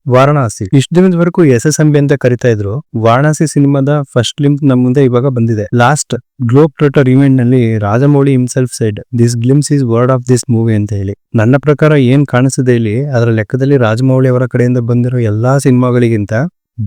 ವಾರಣಾಸಿ ಇಷ್ಟ ದಿನದವರೆಗೂ SSMB ಅಂತ ಕರಿತಾ ಇದ್ರು. ವಾರಣಾಸಿ ಸಿನಿಮಾದ ಫಸ್ಟ್ ಗ್ಲಿಂಪ್ ನಮ್ ಮುಂದೆ ಇವಾಗ ಬಂದಿದೆ. ಲಾಸ್ಟ್ ಗ್ಲೋಬ್ ಟ್ರೋಟರ್ ಇವೆಂಟ್ ನಲ್ಲಿ Rajamouli himself side this glimpse is word of this movie ಅಂತ ಹೇಳಿ. ನನ್ನ ಪ್ರಕಾರ ಏನ್ ಕಾಣಿಸಿದೆ ಇಲ್ಲಿ, ಅದರ ಲೆಕ್ಕದಲ್ಲಿ ರಾಜಮೌಳಿ ಅವರ ಕಡೆಯಿಂದ ಬಂದಿರೋ ಎಲ್ಲಾ ಸಿನಿಮಾಗಳಿಗಿಂತ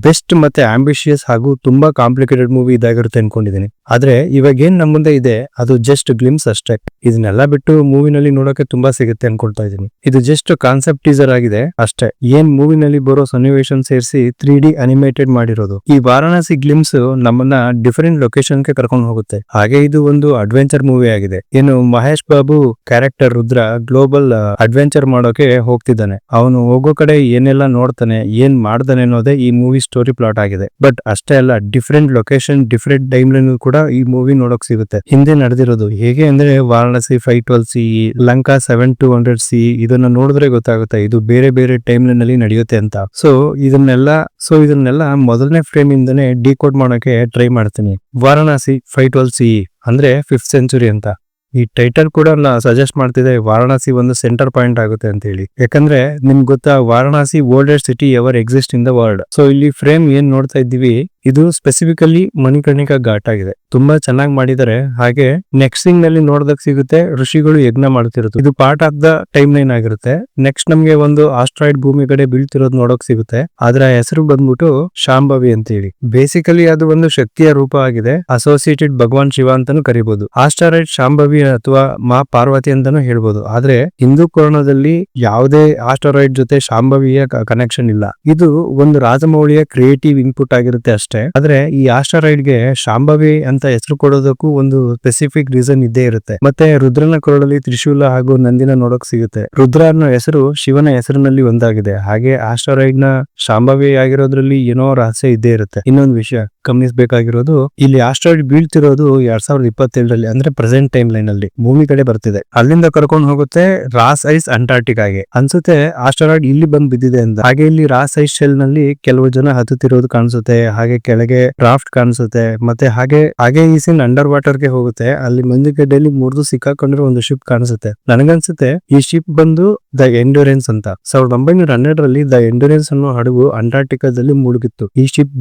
ಬೆಸ್ಟ್ ಮತ್ತೆ ಆಂಬಿಷಿಯಸ್ ಹಾಗೂ ತುಂಬಾ ಕಾಂಪ್ಲಿಕೇಟೆಡ್ ಮೂವಿ ಇದಾಗಿರುತ್ತೆ ಅನ್ಕೊಂಡಿದ್ದೀನಿ. ಆದ್ರೆ ಇವಾಗ ಏನ್ ನಮ್ ಮುಂದೆ ಇದೆ ಅದು ಜಸ್ಟ್ ಗ್ಲಿಮ್ಸ್ ಅಷ್ಟೇ. ಇದನ್ನೆಲ್ಲ ಬಿಟ್ಟು ಮೂವಿನಲ್ಲಿ ನೋಡೋಕೆ ತುಂಬಾ ಸಿಗುತ್ತೆ ಅನ್ಕೊಳ್ತಾ ಇದೀನಿ. ಇದು ಜಸ್ಟ್ ಕಾನ್ಸೆಪ್ಟ್ ಟೀಸರ್ ಆಗಿದೆ ಅಷ್ಟೇ. ಏನ್ ಮೂವಿನಲ್ಲಿ ಬರೋ ಸನ್ನಿವೇಶನ್ ಸೇರಿಸಿ 3D ಅನಿಮೇಟೆಡ್ ಮಾಡಿರೋದು. ಈ ವಾರಣಾಸಿ ಗ್ಲಿಮ್ಸ್ ನಮ್ಮನ್ನ ಡಿಫರೆಂಟ್ ಲೊಕೇಶನ್ ಗೆ ಕರ್ಕೊಂಡು ಹೋಗುತ್ತೆ. ಹಾಗೆ ಇದು ಒಂದು ಅಡ್ವೆಂಚರ್ ಮೂವಿ ಆಗಿದೆ. ಏನು Mahesh Babu character Rudra global adventure ಮಾಡೋಕೆ ಹೋಗ್ತಿದ್ದಾನೆ. ಅವನು ಹೋಗೋ ಕಡೆ ಏನೆಲ್ಲ ನೋಡ್ತಾನೆ, ಏನ್ ಮಾಡ್ತಾನೆ ಅನ್ನೋದೇ ಈ ಮೂವಿ ಸ್ಟೋರಿ ಪ್ಲಾಟ್ ಆಗಿದೆ. ಬಟ್ ಅಷ್ಟೇ ಅಲ್ಲ, different location different time line ಕೂಡ ಈ ಮೂವಿ ನೋಡಕ್ ಸಿಗುತ್ತೆ. ಹಿಂದೆ ನಡೆದಿರೋದು ಹೇಗೆ ಅಂದ್ರೆ ವಾರಣಾಸಿ 512CE, ಲಂಕಾ 7200CE ಇದನ್ನ ನೋಡಿದ್ರೆ ಗೊತ್ತಾಗುತ್ತೆ ಇದು ಬೇರೆ ಬೇರೆ ಟೈಮ್ ಲೈನ್ ಅಲ್ಲಿ ನಡೆಯುತ್ತೆ ಅಂತ. ಸೊ ಇದನ್ನೆಲ್ಲ ಮೊದಲನೇ ಫ್ರೇಮ್ ಇಂದನೇ ಡಿಕೋಡ್ ಮಾಡೋಕೆ ಟ್ರೈ ಮಾಡ್ತೀನಿ. ವಾರಣಾಸಿ 512CE ಅಂದ್ರೆ 5th ಸೆಂಚುರಿ ಅಂತ. ಈ ಟೈಟಲ್ ಕೂಡ ಸಜೆಸ್ಟ್ ಮಾಡ್ತಿದೆ ವಾರಣಾಸಿ ಒಂದು ಸೆಂಟರ್ ಪಾಯಿಂಟ್ ಆಗುತ್ತೆ ಅಂತ ಹೇಳಿ. ಯಾಕಂದ್ರೆ ನಿಮ್ಗೆ ಗೊತ್ತಾ, Varanasi oldest city ever exist in the world. So ಇಲ್ಲಿ ಫ್ರೇಮ್ ಏನ್ ನೋಡ್ತಾ ಇದ್ದೀವಿ ಇದು ಸ್ಪೆಸಿಫಿಕಲಿ ಮಣಿಕರ್ಣಿಕಾ ಘಾಟ್ ಆಗಿದೆ. ತುಂಬಾ ಚೆನ್ನಾಗಿ ಮಾಡಿದ್ದಾರೆ. ಹಾಗೆ ನೆಕ್ಸ್ಟ್ ಸಿಂಗ್ ನಲ್ಲಿ ನೋಡೋದಕ್ ಸಿಗುತ್ತೆ ಋಷಿಗಳು ಯಜ್ಞ ಮಾಡ್ತಿರೋದು. ಇದು part of the time line ಆಗಿರುತ್ತೆ. ನೆಕ್ಸ್ಟ್ ನಮ್ಗೆ ಒಂದು ಆಸ್ಟ್ರಾಯ್ಡ್ ಭೂಮಿ ಕಡೆ ಬೀಳ್ತಿರೋದು ನೋಡೋಕ್ ಸಿಗುತ್ತೆ. ಆದ್ರೆ ಹೆಸರು ಬಂದ್ಬಿಟ್ಟು ಶಾಂಭವಿ ಅಂತ ಹೇಳಿ. ಬೇಸಿಕಲಿ ಅದು ಒಂದು ಶಕ್ತಿಯ ರೂಪ ಆಗಿದೆ. ಅಸೋಸಿಯೇಟೆಡ್ ಭಗವಾನ್ ಶಿವ ಅಂತಾನು ಕರಿಬಹುದು. ಆಸ್ಟ್ರಾಯ್ಡ್ ಶಾಂಭವಿ ಅಥವಾ ಮಾ ಪಾರ್ವತಿ ಅಂತಾನು ಹೇಳ್ಬೋದು. ಆದ್ರೆ ಹಿಂದೂ ಪುರಾಣದಲ್ಲಿ ಯಾವುದೇ ಆಸ್ಟ್ರಾಯ್ಡ್ ಜೊತೆ ಶಾಂಭವಿಯ ಕನೆಕ್ಷನ್ ಇಲ್ಲ. ಇದು ಒಂದು ರಾಜಮೌಳಿಯ ಕ್ರಿಯೇಟಿವ್ ಇನ್ಪುಟ್ ಆಗಿರುತ್ತೆ ಅಷ್ಟೇ. ಆದ್ರೆ ಈ ಆಸ್ಟ್ರಾಯ್ಡ್ ಗೆ ಶಾಂಭವಿ ಅಂತ ಹೆಸರು ಕೊಡೋದಕ್ಕೂ ಒಂದು ಸ್ಪೆಸಿಫಿಕ್ ರೀಸನ್ ಇದ್ದೇ ಇರುತ್ತೆ. ಮತ್ತೆ ರುದ್ರನ ಕೊರಳಲ್ಲಿ ತ್ರಿಶೂಲ ಹಾಗೂ ನಂದಿನ ನೋಡಕ್ ಸಿಗುತ್ತೆ. ರುದ್ರ ಅನ್ನೋ ಹೆಸರು ಶಿವನ ಹೆಸರಿನಲ್ಲಿ ಒಂದಾಗಿದೆ. ಹಾಗೆ ಆಸ್ಟ್ರಾಯ್ಡ್ ನ ಶಾಂಭವಿ ಆಗಿರೋದ್ರಲ್ಲಿ ಏನೋ ರಹಸ್ಯ ಇದ್ದೇ ಇರುತ್ತೆ. ಇನ್ನೊಂದು ವಿಷಯ ಗಮನಿಸಬೇಕಾಗಿರೋದು, ಇಲ್ಲಿ ಆಸ್ಟ್ರಾಯ್ಡ್ ಬೀಳ್ತಿರೋದು 2027ರಲ್ಲಿ ಅಂದ್ರೆ ಪ್ರೆಸೆಂಟ್ ಟೈಮ್ ಲೈನ್ ಅಲ್ಲಿ ಮೂವಿ ಕಡೆ ಬರ್ತಿದೆ. ಅಲ್ಲಿಂದ ಕರ್ಕೊಂಡು ಹೋಗುತ್ತೆ ರಾಸ್ ಐಸ್ ಅಂಟಾರ್ಟಿಕಾಗೆ ಅನ್ಸುತ್ತೆ. ಆಸ್ಟ್ರಾಯ್ಡ್ ಇಲ್ಲಿ ಬಂದ್ ಬಿದ್ದಿದೆ ಅಂತ. ಹಾಗೆ ಇಲ್ಲಿ ರಾಸ್ ಐಸ್ ಶೆಲ್ ನಲ್ಲಿ ಕೆಲವು ಜನ ಹತ್ತುತ್ತಿರೋದು ಕಾಣಿಸುತ್ತೆ. ಹಾಗೆ ಕೆಳಗೆ ರಾಫ್ಟ್ ಕಾಣಿಸುತ್ತೆ. ಮತ್ತೆ ಹಾಗೆ ಈ ಸೀನ್ ಅಂಡರ್ ವಾಟರ್ ಗೆ ಹೋಗುತ್ತೆ. ಅಲ್ಲಿ ಮಂಜುಗಡ್ಡೆಯಲ್ಲಿ ಮುರಿದು ಸಿಕ್ಕಾಕೊಂಡಿರೋ ಒಂದು ಶಿಪ್ ಕಾಣಿಸುತ್ತೆ. ನನಗನ್ಸುತ್ತೆ ಈ ಶಿಪ್ ಬಂದು ದ ಎಂಡ್ಯೂರೆನ್ಸ್ ಅಂತ. 1912ರಲ್ಲಿ ದ ಎಂಡ್ಯೂರೆನ್ಸ್ ಅನ್ನೋ ಹಡಗು ಅಂಟಾರ್ಟಿಕಾದಲ್ಲಿ ಮುಳುಗಿತ್ತು. ಈ ಶಿಪ್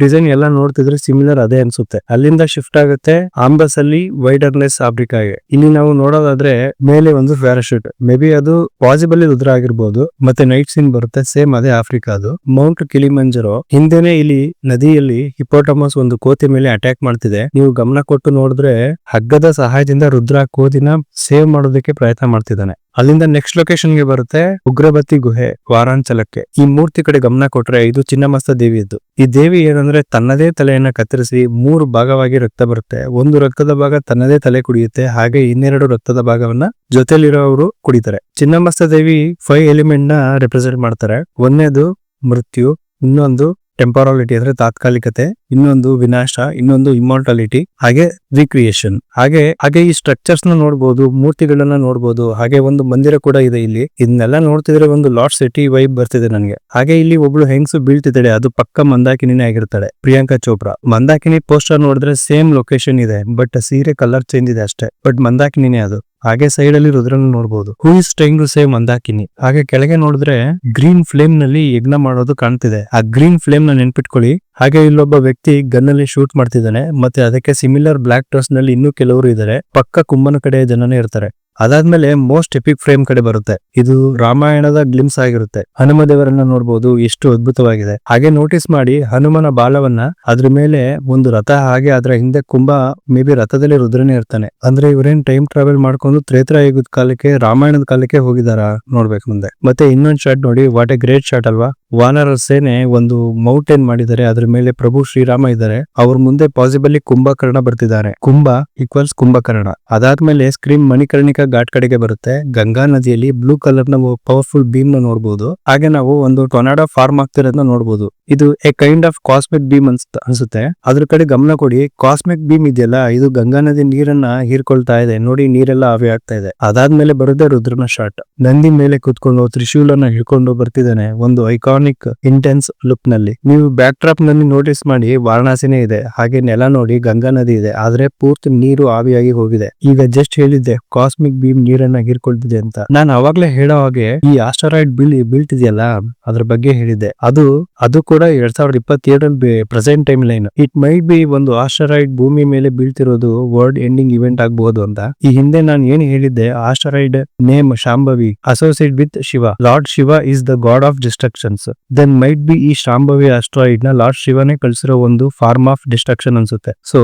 ಡಿಸೈನ್ ಎಲ್ಲ ನೋಡ್ತಿದ್ರೆ ಸಿಮಿಲರ್ ಅದೇ ಅನ್ಸುತ್ತೆ. ಅಲ್ಲಿಂದ ಶಿಫ್ಟ್ ಆಗುತ್ತೆ ಆಂಬಸ್ ಅಲ್ಲಿ ವೈಡರ್ನೆಸ್ ಆಫ್ರಿಕಾಗೆ. ಇಲ್ಲಿ ನಾವು ನೋಡೋದಾದ್ರೆ ಮೇಲೆ ಒಂದು ಪ್ಯಾರಾಶೂಟ್, ಮೇ ಬಿ ಅದು ಪಾಸಿಬಲ್ ರುದ್ರ ಆಗಿರ್ಬೋದು. ಮತ್ತೆ ನೈಟ್ ಸೀನ್ ಬರುತ್ತೆ, ಸೇಮ್ ಅದೇ ಆಫ್ರಿಕಾದು. ಮೌಂಟ್ ಕಿಲಿಮಂಜರೋ ಹಿಂದೆನೆ ಇಲ್ಲಿ ನದಿಯಲ್ಲಿ ಹಿಪೋಟಮಸ್ ಒಂದು ಕೋತಿ ಮೇಲೆ ಅಟ್ಯಾಕ್ ಮಾಡ್ತಿದೆ. ನೀವು ಗಮನ ಕೊಟ್ಟು ನೋಡಿದ್ರೆ ಹಗ್ಗದ ಸಹಾಯದಿಂದ ರುದ್ರ ಕೋತಿನ ಸೇವ್ ಮಾಡೋದಕ್ಕೆ ಪ್ರಯತ್ನ ಮಾಡ್ತಿದ್ದಾನೆ. ಅಲ್ಲಿಂದ ನೆಕ್ಸ್ಟ್ ಲೊಕೇಶನ್ ಗೆ ಬರುತ್ತೆ ಉಗ್ರಬತ್ತಿ ಗುಹೆ ವಾರಾಂಚಲಕ್ಕೆ. ಈ ಮೂರ್ತಿ ಕಡೆ ಗಮನ ಕೊಟ್ರೆ ಇದು ಚಿನ್ನಮಸ್ತ ದೇವಿಯದ್ದು. ಈ ದೇವಿ ಏನಂದ್ರೆ ತನ್ನದೇ ತಲೆಯನ್ನ ಕತ್ತರಿಸಿ 3 ಭಾಗವಾಗಿ ರಕ್ತ ಬರುತ್ತೆ. ಒಂದು ರಕ್ತದ ಭಾಗ ತನ್ನದೇ ತಲೆ ಕುಡಿಯುತ್ತೆ. ಹಾಗೆ ಇನ್ನೆರಡು ರಕ್ತದ ಭಾಗವನ್ನ ಜೊತೆಲಿರೋರು ಕುಡಿತಾರೆ. ಚಿನ್ನಮಸ್ತ ದೇವಿ 5 ಎಲಿಮೆಂಟ್ ನ ರೆಪ್ರೆಸೆಂಟ್ ಮಾಡ್ತಾರೆ. ಒಂದನೇದು ಮೃತ್ಯು, ಇನ್ನೊಂದು ಟೆಂಪರಾಲಿಟಿ ಅಂದ್ರೆ ತಾತ್ಕಾಲಿಕತೆ, ಇನ್ನೊಂದು ವಿನಾಶ, ಇನ್ನೊಂದು ಇಮ್ಮೋರ್ಟಾಲಿಟಿ, ಹಾಗೆ ರಿಕ್ರಿಯೇಷನ್. ಹಾಗೆ ಈ ಸ್ಟ್ರಕ್ಚರ್ಸ್ ನ ನೋಡ್ಬೋದು, ಮೂರ್ತಿಗಳನ್ನ ನೋಡ್ಬೋದು. ಹಾಗೆ ಒಂದು ಮಂದಿರ ಕೂಡ ಇದೆ ಇಲ್ಲಿ. ಇದನ್ನೆಲ್ಲ ನೋಡ್ತಿದ್ರೆ ಒಂದು ಲಾರ್ಡ್ ಸಿಟಿ ವೈಬ್ ಬರ್ತಿದೆ ನನಗೆ. ಹಾಗೆ ಇಲ್ಲಿ ಒಬ್ಳು ಹೆಂಗಸು ಬೀಳ್ತಿದ್ದಾಳೆ, ಅದು ಪಕ್ಕ ಮಂದಾಕಿನಿನೇ ಆಗಿರ್ತಾಳೆ, ಪ್ರಿಯಾಂಕಾ ಚೋಪ್ರಾ. ಮಂದಾಕಿನಿ ಪೋಸ್ಟರ್ ನೋಡಿದ್ರೆ ಸೇಮ್ ಲೊಕೇಶನ್ ಇದೆ, ಬಟ್ ಸೀರೆ ಕಲರ್ ಚೇಂಜ್ ಇದೆ ಅಷ್ಟೇ. ಬಟ್ ಮಂದಾಕಿನಿನೇ ಅದು. ಹಾಗೆ ಸೈಡ್ ಅಲ್ಲಿ ರುದ್ರನ ನೋಡಬಹುದು. Who is trying to save Mandakini. ಹಾಗೆ ಕೆಳಗೆ ನೋಡಿದ್ರೆ ಗ್ರೀನ್ ಫ್ಲೇಮ್ ನಲ್ಲಿ ಯಜ್ಞ ಮಾಡೋದು ಕಾಣ್ತಿದೆ. ಆ ಗ್ರೀನ್ ಫ್ಲೇಮ್ ನ ನೆನ್ಪಿಟ್ಕೊಳ್ಳಿ. ಹಾಗೆ ಇಲ್ಲೊಬ್ಬ ವ್ಯಕ್ತಿ ಗನ್ ಅಲ್ಲಿ ಶೂಟ್ ಮಾಡ್ತಿದ್ದಾನೆ. ಮತ್ತೆ ಅದಕ್ಕೆ ಸಿಮಿಲರ್ ಬ್ಲಾಕ್ ಡ್ರೆಸ್ ನಲ್ಲಿ ಇನ್ನೂ ಕೆಲವರು ಇದ್ದಾರೆ. ಪಕ್ಕ ಕುಂಭನ ಕಡೆ ಜನನೇ ಇರ್ತಾರೆ. ಅದಾದ್ಮೇಲೆ ಮೋಸ್ಟ್ ಎಪಿಕ್ ಫ್ರೇಮ್ ಕಡೆ ಬರುತ್ತೆ. ಇದು ರಾಮಾಯಣದ ಗ್ಲಿಮ್ಸ್ ಆಗಿರುತ್ತೆ. ಹನುಮ ದೇವರನ್ನ ನೋಡ್ಬೋದು, ಎಷ್ಟು ಅದ್ಭುತವಾಗಿದೆ. ಹಾಗೆ ನೋಟಿಸ್ ಮಾಡಿ ಹನುಮನ ಬಾಲವನ್ನ ಅದ್ರ ಮೇಲೆ ಒಂದು ರಥ, ಹಾಗೆ ಅದ್ರ ಹಿಂದೆ ಕುಂಭ, ಮೇ ಬಿ ರಥದಲ್ಲಿ ರುದ್ರನೇ ಇರ್ತಾನೆ. ಅಂದ್ರೆ ಇವರೇನ್ ಟೈಮ್ ಟ್ರಾವೆಲ್ ಮಾಡ್ಕೊಂಡು ತ್ರೇತಾಯುಗದ ಕಾಲಕ್ಕೆ, ರಾಮಾಯಣದ ಕಾಲಕ್ಕೆ ಹೋಗಿದಾರ ನೋಡ್ಬೇಕು ಮುಂದೆ. ಮತ್ತೆ ಇನ್ನೊಂದು ಶಾಟ್ ನೋಡಿ, ವಾಟ್ ಎ ಗ್ರೇಟ್ ಶಾಟ್ ಅಲ್ವಾ. ವಾನರ ಸೇನೆ ಒಂದು ಮೌಂಟೇನ್ ಮಾಡಿದ್ದಾರೆ, ಅದ್ರ ಮೇಲೆ ಪ್ರಭು ಶ್ರೀರಾಮ ಇದ್ದಾರೆ. ಅವ್ರ ಮುಂದೆ ಪಾಸಿಬಲಿ ಕುಂಭಕರ್ಣ ಬರ್ತಿದ್ದಾರೆ. ಕುಂಭ ಈಕ್ವಲ್ಸ್ ಕುಂಭಕರ್ಣ. ಅದಾದ್ಮೇಲೆ ಸ್ಕ್ರೀನ್ ಮಣಿಕರ್ಣಿಕಾ ಘಾಟ್ ಕಡೆಗೆ ಬರುತ್ತೆ. ಗಂಗಾ ನದಿಯಲ್ಲಿ ಬ್ಲೂ ಕಲರ್ ನ ಪವರ್ಫುಲ್ ಬೀಮ್ ನ ನೋಡಬಹುದು. ಹಾಗೆ ನಾವು ಒಂದು ಟೊರ್ನಾಡೋ ಫಾರ್ಮ್ ಆಗ್ತಿರೋದನ್ನ ನೋಡಬಹುದು. ಇದು A kind of cosmic beam ಅನ್ಸುತ್ತೆ. ಅದ್ರ ಕಡೆ ಗಮನ ಕೊಡಿ. ಕಾಸ್ಮಿಕ್ ಬೀಮ್ ಇದೆಯಲ್ಲ, ಇದು ಗಂಗಾ ನದಿ ನೀರನ್ನ ಹೀರ್ಕೊಳ್ತಾ ಇದೆ ನೋಡಿ, ನೀರೆಲ್ಲ ಆವಿ ಆಗ್ತಾ ಇದೆ. ಅದಾದ್ಮೇಲೆ ಬರುತ್ತೆ ರುದ್ರನ ಶಾಟ್. ನಂದಿ ಮೇಲೆ ಕುತ್ಕೊಂಡು ತ್ರಿಶೂಲನ ಹಿಡ್ಕೊಂಡು ಬರ್ತಿದ್ದಾನೆ. ಒಂದು ಐಕಾನಿಕ್ ಐಕಾನಿಕ್ ಇಂಟೆನ್ಸ್ ಲುಕ್ ನಲ್ಲಿ. ನೀವು ಬ್ಯಾಕ್ ಡ್ರಾಪ್ ನಲ್ಲಿ ನೋಟಿಸ್ ಮಾಡಿ ವಾರಣಾಸಿನೇ ಇದೆ, ಹಾಗೆ ನೆಲ ನೋಡಿ ಗಂಗಾ ನದಿ ಇದೆ, ಆದ್ರೆ ಪೂರ್ತಿ ನೀರು ಆವಿಯಾಗಿ ಹೋಗಿದೆ. ಈಗ ಜಸ್ಟ್ ಹೇಳಿದ್ದೆ ಕಾಸ್ಮಿಕ್ ಬೀಮ್ ನೀರನ್ನ ಹೀರ್ಕೊಳ್ತಿದೆ ಅಂತ. ನಾನು ಅವಾಗ್ಲೇ ಹೇಳೋ ಹಾಗೆ ಈ ಆಸ್ಟರಾಯ್ಡ್ ಬೀಳ್ತಿದೆಯಲ್ಲ ಅದ್ರ ಬಗ್ಗೆ ಹೇಳಿದ್ದೆ. ಅದು ಕೂಡ 2027 present time line. It might be ಒಂದು ಆಸ್ಟರಾಯ್ಡ್ ಭೂಮಿ ಮೇಲೆ ಬೀಳ್ತಿರೋದು ವರ್ಲ್ಡ್ ಎಂಡಿಂಗ್ ಇವೆಂಟ್ ಆಗಬಹುದು ಅಂತ. ಈ ಹಿಂದೆ ನಾನು ಏನ್ ಹೇಳಿದ್ದೆ, asteroid name Shambhavi associate with Shiva. Lord Shiva is the god of destructions. Then might be ಈ ಶಾಂಭವಿ ಆಸ್ಟರಾಯ್ಡ್ ನ ಲಾರ್ಡ್ ಶಿವನೇ ಕಳಿಸಿರೋ ಒಂದು ಫಾರ್ಮ್ ಆಫ್ ಡಿಸ್ಟ್ರಕ್ಷನ್ ಅನ್ಸುತ್ತೆ. ಸೊ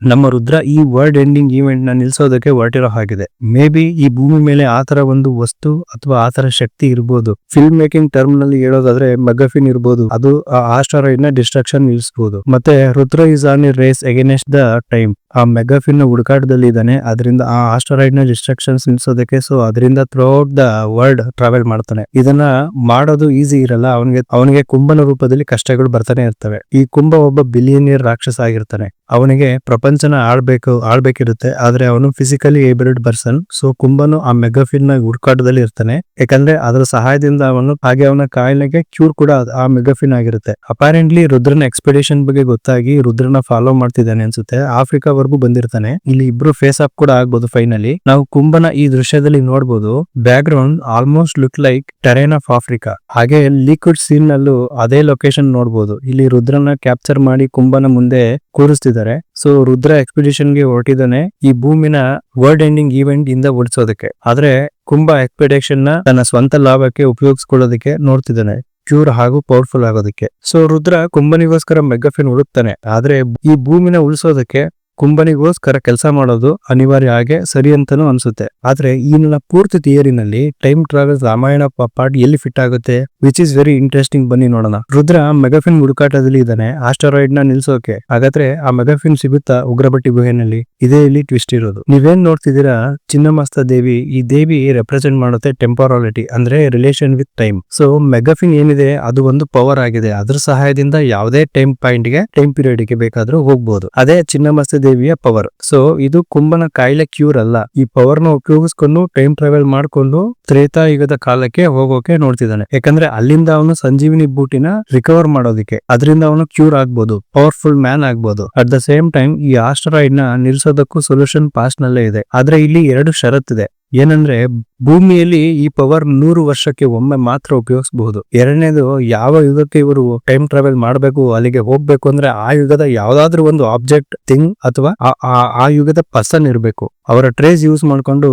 ನಮ್ಮ ರುದ್ರ ಈ ವರ್ಲ್ಡ್ ಎಂಡಿಂಗ್ ಈವೆಂಟ್ ನ ನಿಲ್ಸೋದಕ್ಕೆ ಹೊರಟಿರೋ ಹಾಗಿದೆ. ಮೇ ಬಿ ಈ ಭೂಮಿ ಮೇಲೆ ಆತರ ಒಂದು ವಸ್ತು ಅಥವಾ ಆತರ ಶಕ್ತಿ ಇರ್ಬೋದು. ಫಿಲ್ಮ್ ಮೇಕಿಂಗ್ ಟರ್ಮ್ ನಲ್ಲಿ ಹೇಳೋದಾದ್ರೆ ಮೆಗಾಫಿನ್ ಇರ್ಬೋದು, ಅದು ಆ ಆಸ್ಟರಾಯ್ಡ್ ನ ಡಿಸ್ಟ್ರಕ್ಷನ್ ನಿಲ್ಸಬಹುದು. ಮತ್ತೆ Rudra is on a race against the time. ಆ ಮೆಗಾಫಿನ್ ನ ಹುಡುಕಾಟದಲ್ಲಿ ಇದ್ದಾನೆ, ಅದರಿಂದ ಆ ಆಸ್ಟರಾಯ್ಡ್ ನ ಡಿಸ್ಟ್ರಕ್ಷನ್ಸ್ ನಿಲ್ಸೋದಕ್ಕೆ. ಸೊ ಅದರಿಂದ ಥ್ರೂಔಟ್ ದ ವರ್ಲ್ಡ್ ಟ್ರಾವೆಲ್ ಮಾಡ್ತಾನೆ. ಇದನ್ನ ಮಾಡೋದು ಈಸಿ ಇರಲ್ಲ. ಅವನಿಗೆ ಕುಂಭನ ರೂಪದಲ್ಲಿ ಕಷ್ಟಗಳು ಬರ್ತಾನೆ ಇರ್ತವೆ. ಈ ಕುಂಭ ಒಬ್ಬ ಬಿಲಿಯನಿಯರ್ ರಾಕ್ಷಸ ಆಗಿರ್ತಾನೆ. ಅವನಿಗೆ ಪ್ರಪಂಚನ ಆಳ್ಬೇಕಿರುತ್ತೆ, ಆದ್ರೆ ಅವನು ಫಿಸಿಕಲಿ ಏಬಲ್ಡ್ ಪರ್ಸನ್. ಸೊ ಕುಂಭನು ಆ ಮೆಗಾಫಿನ್ ನ ಹುಡುಕಾಟದಲ್ಲಿ ಇರ್ತಾನೆ, ಯಾಕಂದ್ರೆ ಅದರ ಸಹಾಯದಿಂದ ಅವನ ಕಾಯಿಲೆಗೆ ಕ್ಯೂರ್ ಕೂಡ ಆ ಮೆಗಾಫಿನ್ ಆಗಿರುತ್ತೆ. ಅಪಾರೆಂಟ್ಲಿ ರುದ್ರನ ಎಕ್ಸ್ಪೆಡಿಷನ್ ಬಗ್ಗೆ ಗೊತ್ತಾಗಿ ರುದ್ರನ ಫಾಲೋ ಮಾಡ್ತಿದ್ದಾನೆ ಅನ್ಸುತ್ತೆ. ಆಫ್ರಿಕಾವರೆಗೂ ಬಂದಿರ್ತಾನೆ. ಇಲ್ಲಿ ಇಬ್ರು ಫೇಸ್ ಅಪ್ ಕೂಡ ಆಗ್ಬೋದು. ಫೈನಲಿ ನಾವು ಕುಂಭನ ಈ ದೃಶ್ಯದಲ್ಲಿ ನೋಡಬಹುದು. Back ground almost look like terrain of Africa. ಹಾಗೆ ಲಿಕ್ವಿಡ್ ಸೀನ್ ನಲ್ಲೂ ಅದೇ ಲೊಕೇಶನ್ ನೋಡಬಹುದು. ಇಲ್ಲಿ ರುದ್ರನ ಕ್ಯಾಪ್ಚರ್ ಮಾಡಿ ಕುಂಭನ ಮುಂದೆ ಕೂರಿಸ್ತಿದ್ದಾರೆ. ಸೊ ರುದ್ರ ಎಕ್ಸ್ಪಿಡಿಷನ್ ಗೆ ಹೊರಟಿದ್ದಾನೆ ಈ ಭೂಮಿನ ವರ್ಲ್ಡ್ ಎಂಡಿಂಗ್ ಈವೆಂಟ್ ಇಂದ ಓಡಿಸೋದಕ್ಕೆ. ಆದ್ರೆ ಕುಂಭ ಎಕ್ಸ್ಪೆಡಿಷನ್ ನ ತನ್ನ ಸ್ವಂತ ಲಾಭಕ್ಕೆ ಉಪಯೋಗಿಸ್ಕೊಳ್ಳೋದಕ್ಕೆ ನೋಡ್ತಿದ್ದಾನೆ, ಕ್ಯೂರ್ ಹಾಗೂ ಪವರ್ಫುಲ್ ಆಗೋದಕ್ಕೆ. ಸೊ ರುದ್ರ ಕುಂಭನಿಗೋಸ್ಕರ ಮೆಗಾಫಿನ್ ಹುಡುಕ್ತಾನೆ, ಆದ್ರೆ ಈ ಭೂಮಿನ ಉಳಿಸೋದಕ್ಕೆ ಕುಂಭನಿಗೋಸ್ಕರ ಕೆಲಸ ಮಾಡೋದು ಅನಿವಾರ್ಯ ಹಾಗೆ ಸರಿ ಅಂತಾನು ಅನ್ಸುತ್ತೆ. ಆದ್ರೆ ಈ ನನ್ನ ಪೂರ್ತಿ ಥಿಯರಿನಲ್ಲಿ ಟೈಮ್ ಟ್ರಾವೆಲ್ ರಾಮಾಯಣ ಪಾರ್ಟ್ ಎಲ್ಲಿ ಫಿಟ್ ಆಗುತ್ತೆ, ವಿಚ್ ಇಸ್ ವೆರಿ ಇಂಟ್ರೆಸ್ಟಿಂಗ್. ಬನ್ನಿ ನೋಡೋಣ. ರುದ್ರ ಮೆಗಾಫಿನ್ ಹುಡುಕಾಟದಲ್ಲಿ ಇದ್ದಾನೆ ಆಸ್ಟರಾಯ್ಡ್ ನ ನಿಲ್ಸೋಕೆ. ಹಾಗಾದ್ರೆ ಆ ಮೆಗಾಫಿನ್ ಸಿಗುತ್ತಾ ಉಗ್ರಬಟ್ಟಿ ಗುಹೆನಲ್ಲಿ? ಇದೇ ಇಲ್ಲಿ ಟ್ವಿಸ್ಟ್ ಇರೋದು. ನೀವೇನ್ ನೋಡ್ತಿದ್ದೀರಾ, ಚಿನ್ನಮಸ್ತ ದೇವಿ. ಈ ದೇವಿ ರೆಪ್ರೆಸೆಂಟ್ ಮಾಡುತ್ತೆ ಟೆಂಪೋರಾಲಿಟಿ, ಅಂದ್ರೆ ರಿಲೇಷನ್ ವಿತ್ ಟೈಮ್. ಸೊ ಮೆಗಾಫಿನ್ ಏನಿದೆ ಅದು ಒಂದು ಪವರ್ ಆಗಿದೆ. ಅದ್ರ ಸಹಾಯದಿಂದ ಯಾವುದೇ ಟೈಮ್ ಪಾಯಿಂಟ್ ಗೆ, ಟೈಮ್ ಪೀರಿಯಡ್ ಗೆ ಬೇಕಾದ್ರೂ ಹೋಗ್ಬಹುದು. ಅದೇ ಚಿನ್ನಮಸ್ತ ದೇವಿಯ ಪವರ್. ಸೊ ಇದು ಕುಂಭನ ಕಾಯಿಲೆ ಕ್ಯೂರ್ ಅಲ್ಲ. ಈ ಪವರ್ ನ ಉಪಯೋಗಿಸ್ಕೊಂಡು ಟೈಮ್ ಟ್ರಾವೆಲ್ ಮಾಡ್ಕೊಂಡು ತ್ರೇತಾಯುಗದ ಕಾಲಕ್ಕೆ ಹೋಗೋಕೆ ನೋಡ್ತಿದ್ದಾನೆ. ಯಾಕಂದ್ರೆ ಅಲ್ಲಿಂದ ಅವನು ಸಂಜೀವಿನಿ ಬೂಟಿನ ರಿಕವರ್ ಮಾಡೋದಕ್ಕೆ, ಅದರಿಂದ ಅವನು ಕ್ಯೂರ್ ಆಗ್ಬೋದು, ಪವರ್ಫುಲ್ ಮ್ಯಾನ್ ಆಗ್ಬೋದು. ಅಟ್ ದ ಸೇಮ್ ಟೈಮ್ ಈ ಆಸ್ಟರಾಯ್ಡ್ ನ ನಿಲ್ಸೋದಕ್ಕೂ ಸೊಲ್ಯೂಷನ್ ಪಾಸ್ಟ್ ನಲ್ಲೇ ಇದೆ. ಆದ್ರೆ ಇಲ್ಲಿ 2 ಷರತ್ತಿದೆ. ಏನಂದ್ರೆ ಭೂಮಿಯಲ್ಲಿ ಈ ಪವರ್ 100 ವರ್ಷಕ್ಕೆ ಒಮ್ಮೆ ಮಾತ್ರ ಉಪಯೋಗಿಸಬಹುದು. ಎರಡನೇದು, ಯಾವ ಯುಗಕ್ಕೆ ಇವರು ಟೈಮ್ ಟ್ರಾವೆಲ್ ಮಾಡಬೇಕು, ಅಲ್ಲಿಗೆ ಹೋಗ್ಬೇಕು ಅಂದ್ರೆ ಆ ಯುಗದ ಯಾವ್ದಾದ್ರು ಒಂದು ಆಬ್ಜೆಕ್ಟ್, ಥಿಂಗ್ ಅಥವಾ ಆ ಯುಗದ ಪರ್ಸನ್ ಇರಬೇಕು. ಅವರ ಟ್ರೇಸ್ ಯೂಸ್ ಮಾಡ್ಕೊಂಡು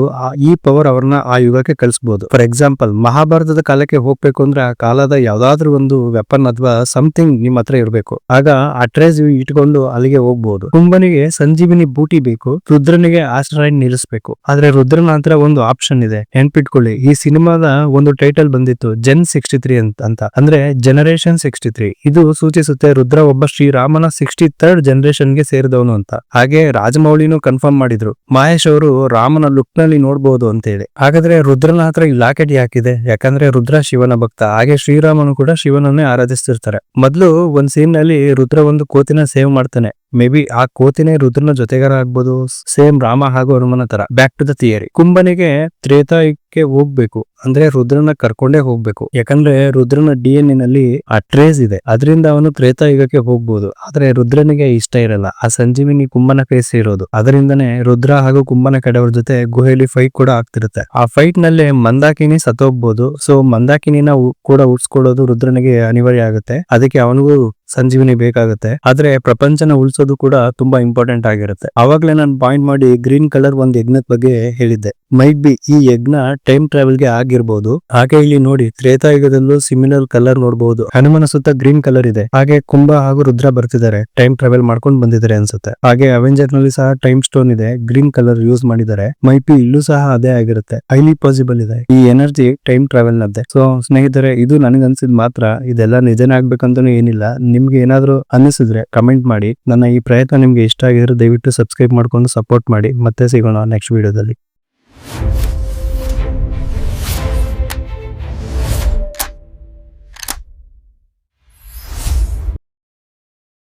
ಈ ಪವರ್ ಅವ್ರನ್ನ ಆ ಯುಗಕ್ಕೆ ಕಳಿಸಬಹುದು. ಫಾರ್ ಎಕ್ಸಾಂಪಲ್, ಮಹಾಭಾರತದ ಕಾಲಕ್ಕೆ ಹೋಗ್ಬೇಕು ಅಂದ್ರೆ ಆ ಕಾಲದ ಯಾವ್ದಾದ್ರು ಒಂದು ವೆಪನ್ ಅಥವಾ ಸಮಥಿಂಗ್ ನಿಮ್ ಹತ್ರ ಇರಬೇಕು. ಆಗ ಆ ಟ್ರೇಸ್ ಇಟ್ಕೊಂಡು ಅಲ್ಲಿಗೆ ಹೋಗ್ಬಹುದು. ಕುಂಭನಿಗೆ ಸಂಜೀವಿನಿ ಬೂಟಿ ಬೇಕು, ರುದ್ರನಿಗೆ ಆಸ್ಟರಾಯ್ಡ್ ನಿಲ್ಲಿಸಬೇಕು. ಆದ್ರೆ ರುದ್ರನ ಹತ್ರ ಒಂದು ಆಪ್ಷನ್ ಇದೆ. ನೆನ್ಪಿಟ್ಕೊಳ್ಳಿ, ಈ ಸಿನಿಮಾದ ಒಂದು ಟೈಟಲ್ ಬಂದಿತ್ತು Gen 63 ಅಂತ, ಅಂದ್ರೆ ಜನರೇಷನ್ 63. ಇದು ಸೂಚಿಸುತ್ತೆ ರುದ್ರ ಒಬ್ಬ ಶ್ರೀರಾಮನ 63rd ಜನರೇಷನ್ ಗೆ ಸೇರಿದವನು ಅಂತ. ಹಾಗೆ ರಾಜಮೌಳಿನೂ ಕನ್ಫರ್ಮ್ ಮಾಡಿದ್ರು, ಮಹೇಶ್ ಅವರು ರಾಮನ ಲುಕ್ ನಲ್ಲಿ ನೋಡ್ಬೋದು ಅಂತ ಹೇಳಿ. ಹಾಗಾದ್ರೆ ರುದ್ರನ ಹತ್ರ ಈ ಲಾಕೆಟ್ ಯಾಕಿದೆ? ಯಾಕಂದ್ರೆ ರುದ್ರ ಶಿವನ ಭಕ್ತ, ಹಾಗೆ ಶ್ರೀರಾಮನು ಕೂಡ ಶಿವನನ್ನೇ ಆರಾಧಿಸ್ತಿರ್ತಾರೆ. ಮೊದ್ಲು ಒಂದ್ ಸೀನ್ ನಲ್ಲಿ ರುದ್ರ ಒಂದು ಕೋತಿನ ಸೇವ್ ಮಾಡ್ತಾನೆ. ಮೇ ಬಿ ಆ ಕೋತಿನೇ ರುದ್ರನ ಜೊತೆಗಾರ ಆಗ್ಬೋದು, ಸೇಮ್ ರಾಮ ಹಾಗೂ ಹನುಮನ ತರ. Back to the theory. ಕುಂಭನಿಗೆ ತ್ರೇತಾಯುಗಕ್ಕೆ ಹೋಗ್ಬೇಕು ಅಂದ್ರೆ ರುದ್ರನ ಕರ್ಕೊಂಡೇ ಹೋಗ್ಬೇಕು. ಯಾಕಂದ್ರೆ ರುದ್ರನ DNA ನಲ್ಲಿ ಆ ಟ್ರೇಸ್ ಇದೆ, ಅದರಿಂದ ಅವನು ತ್ರೇತಾಯುಗಕ್ಕೆ ಹೋಗ್ಬೋದು. ಆದ್ರೆ ರುದ್ರನಿಗೆ ಇಷ್ಟ ಇರಲ್ಲ ಆ ಸಂಜೀವಿನಿ ಕುಂಭನ ಕೈ ಸೇರೋದು. ಅದರಿಂದನೇ ರುದ್ರ ಹಾಗೂ ಕುಂಭನ ಕಡೆಯವ್ರ ಜೊತೆ ಗುಹೆಯಲ್ಲಿ ಫೈಟ್ ಕೂಡ ಆಗ್ತಿರುತ್ತೆ. ಆ ಫೈಟ್ ನಲ್ಲಿ ಮಂದಾಕಿನಿ ಸತ್ತೋಗ್ಬೋದು. ಸೊ ಮಂದಾಕಿನಿನ ಕೂಡ ಉಳಿಸ್ಕೊಳ್ಳೋದು ರುದ್ರನಿಗೆ ಅನಿವಾರ್ಯ ಆಗುತ್ತೆ. ಅದಕ್ಕೆ ಅವನಿಗೂ ಸಂಜೀವಿನಿ ಬೇಕಾಗುತ್ತೆ. ಆದ್ರೆ ಪ್ರಪಂಚನ ಉಳಿಸೋದು ಕೂಡ ತುಂಬಾ ಇಂಪಾರ್ಟೆಂಟ್ ಆಗಿರುತ್ತೆ. ಅವಾಗ್ಲೇ ನಾನು ಪಾಯಿಂಟ್ ಮಾಡಿ ಗ್ರೀನ್ ಕಲರ್ ಒಂದು ಯಜ್ಞದ ಬಗ್ಗೆ ಹೇಳಿದ್ದೆ. ಮೈಟ್ ಬಿ ಈ ಯಜ್ಞ ಟೈಮ್ ಟ್ರಾವೆಲ್ ಗೆ ಆಗಿರ್ಬೋದು. ಹಾಗೆ ಇಲ್ಲಿ ನೋಡಿ, ತ್ರೇತಾಯುಗದಲ್ಲೂ ಸಿಮಿಲರ್ ಕಲರ್ ನೋಡಬಹುದು. ಹನುಮನ ಸುತ್ತ ಗ್ರೀನ್ ಕಲರ್ ಇದೆ. ಹಾಗೆ ಕುಂಭ ಹಾಗೂ ರುದ್ರ ಬರ್ತಿದ್ದಾರೆ, ಟೈಮ್ ಟ್ರಾವೆಲ್ ಮಾಡ್ಕೊಂಡು ಬಂದಿದ್ದಾರೆ ಅನ್ಸುತ್ತೆ. ಹಾಗೆ ಅವೆಂಜರ್ ನಲ್ಲಿ ಸಹ ಟೈಮ್ ಸ್ಟೋನ್ ಇದೆ, ಗ್ರೀನ್ ಕಲರ್ ಯೂಸ್ ಮಾಡಿದ್ದಾರೆ. ಮೈಟ್ ಬಿ ಇಲ್ಲೂ ಸಹ ಅದೇ ಆಗಿರುತ್ತೆ. ಹೈಲಿ ಪಾಸಿಬಲ್ ಇದೆ ಈ ಎನರ್ಜಿ ಟೈಮ್ ಟ್ರಾವೆಲ್ ನದ್ದೆ. ಸೊ ಸ್ನೇಹಿತರೆ, ಇದು ನನಗೆ ಅನ್ಸಿದ್ ಮಾತ್ರ, ಇದೆಲ್ಲ ನಿಜನೇ ಆಗ್ಬೇಕಂತಾನು ಏನಿಲ್ಲ. ನಿಮ್ಗೆ ಏನಾದ್ರೂ ಅನ್ನಿಸಿದ್ರೆ ಕಮೆಂಟ್ ಮಾಡಿ. ನನ್ನ ಈ ಪ್ರಯತ್ನ ನಿಮ್ಗೆ ಇಷ್ಟ ಆಗಿದ್ರೆ ದಯವಿಟ್ಟು ಸಬ್ಸ್ಕ್ರೈಬ್ ಮಾಡ್ಕೊಂಡು ಸಪೋರ್ಟ್ ಮಾಡಿ. ಮತ್ತೆ ಸಿಗೋಣ ನೆಕ್ಸ್ಟ್ ವಿಡಿಯೋದಲ್ಲಿ.